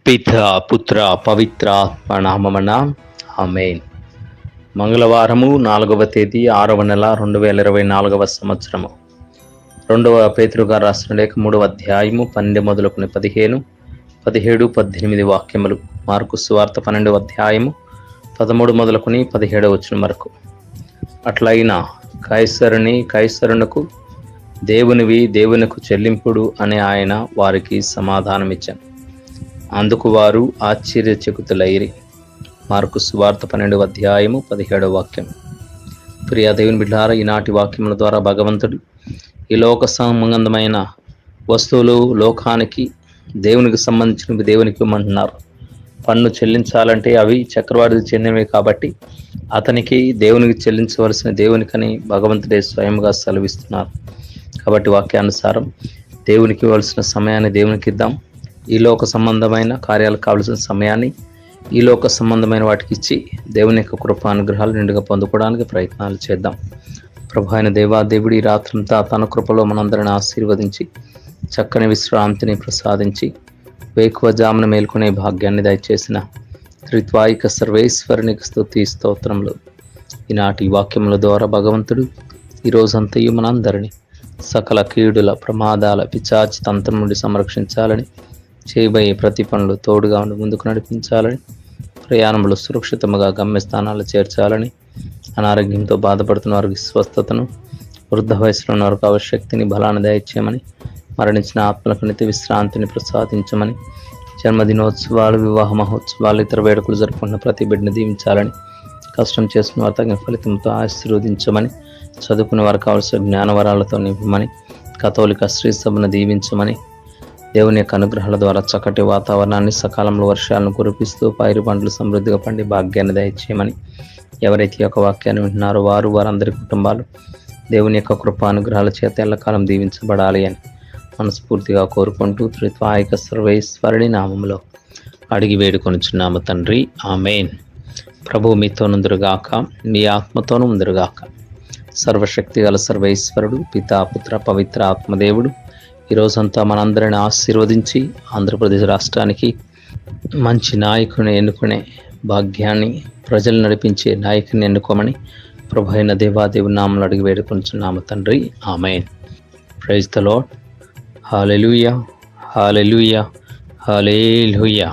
పిత పుత్ర పవిత్రాత్మ నామమున ఆమేన్. మంగళవారము 4వ తేదీ 6వ నెల 2024 సంవత్సరము. 2వ పేతురు గారు రాసిన లేఖ 3వ అధ్యాయము 12 మొదలుకొని 15, 17, 18 వాక్యములు. మార్కు సువార్త 12వ అధ్యాయము 13 మొదలుకొని 17 వచనం వరకు. అట్లయినా కైసరుని కైసరునకు, దేవునివి దేవునికి చెల్లింపుడు అని ఆయన వారికి సమాధానమిచ్చాను. అందుకు వారు ఆశ్చర్యచకితులైరి. మార్కు సువార్త 12వ అధ్యాయము 17వ వాక్యం. ప్రియ దేవుని బిడ్డలారా, ఈనాటి వాక్యముల ద్వారా భగవంతుడు ఈ లోక సంబంధమైన వస్తువులు లోకానికి, దేవునికి సంబంధించినవి దేవునికి ఇవ్వమంటున్నారు. పన్ను చెల్లించాలంటే అవి చక్రవర్తికి చెందినవి కాబట్టి అతనికి దేవునికి చెల్లించవలసిన దేవునికని భగవంతుడే స్వయంగా సెలవిస్తున్నారు. కాబట్టి వాక్యానుసారం దేవునికి ఇవ్వాల్సిన సమయాన్ని దేవునికి ఇద్దాం. ఈ లోక సంబంధమైన కార్యాలకు కావలసిన సమయాన్ని ఈ లోక సంబంధమైన వాటికి ఇచ్చి దేవుని యొక్క కృపానుగ్రహాలు నిండుగా పొందుకోవడానికి ప్రయత్నాలు చేద్దాం. ప్రభు అయిన దేవాదేవుడి రాత్రంతా తన కృపలో మనందరిని ఆశీర్వదించి చక్కని విశ్రాంతిని ప్రసాదించి వేకువజామున మేల్కొనే భాగ్యాన్ని దయచేసిన త్రిత్వాయిక సర్వేశ్వరునికి స్తుతి స్తోత్రములు. ఈనాటి వాక్యముల ద్వారా భగవంతుడు ఈరోజంతయు మనందరినీ సకల కీడుల, ప్రమాదాల, పిచాచి తంత్రం నుండి సంరక్షించాలని, చేయబోయే ప్రతి పనులు తోడుగా ఉండి ముందుకు నడిపించాలని, ప్రయాణంలో సురక్షితంగా గమ్యస్థానాలు చేర్చాలని, అనారోగ్యంతో బాధపడుతున్న వారికి స్వస్థతను, వృద్ధ వయసులో ఉన్న వారికి ఆవశ్యక్తిని, బలాన్ని దయచేయమని, మరణించిన ఆత్మలకు నిత్య విశ్రాంతిని ప్రసాదించమని, జన్మదినోత్సవాలు, వివాహ మహోత్సవాలు, ఇతర వేడుకలు జరుపుకున్న ప్రతి బిడ్డని దీవించాలని, కష్టం చేసిన వారు తగిన ఫలితంతో ఆశీర్వదించమని, చదువుకున్న వారికి కావలసిన జ్ఞానవరాలతో నింపమని, కథోలిక శ్రీ సభను దీవించమని, దేవుని యొక్క అనుగ్రహాల ద్వారా చక్కటి వాతావరణాన్ని, సకాలంలో వర్షాలను కురిపిస్తూ పైరు పంటలు సమృద్ధిగా పండి భాగ్యాన్ని దయచేయమని, ఎవరైతే యొక్క వాక్యాన్ని వింటున్నారో వారందరి కుటుంబాలు దేవుని యొక్క కృపానుగ్రహాల చేత ఎల్లకాలం దీవించబడాలి అని మనస్ఫూర్తిగా కోరుకుంటూ త్రిత్వాయిక సర్వేశ్వరుడి నామములో అడిగి వేడుకొనుచున్నాము తండ్రి, ఆమేన్. ప్రభు మీతో నుందురుగాక, మీ ఆత్మతోనూ ఉందురుగాక. సర్వశక్తి గల సర్వేశ్వరుడు, పితా పుత్ర పవిత్ర ఆత్మదేవుడు ఈరోజంతా మనందరిని ఆశీర్వదించి ఆంధ్రప్రదేశ్ రాష్ట్రానికి మంచి నాయకుని ఎన్నుకునే భాగ్యాన్ని, ప్రజలు నడిపించే నాయకుని ఎన్నుకోమని ప్రభు అయిన దేవాదేవుని నామములో అడిగి వేడుకొనుచున్నాము తండ్రి, ఆమేన్. Praise the lord. హల్లెలూయా, హల్లెలూయా, హల్లెలూయా.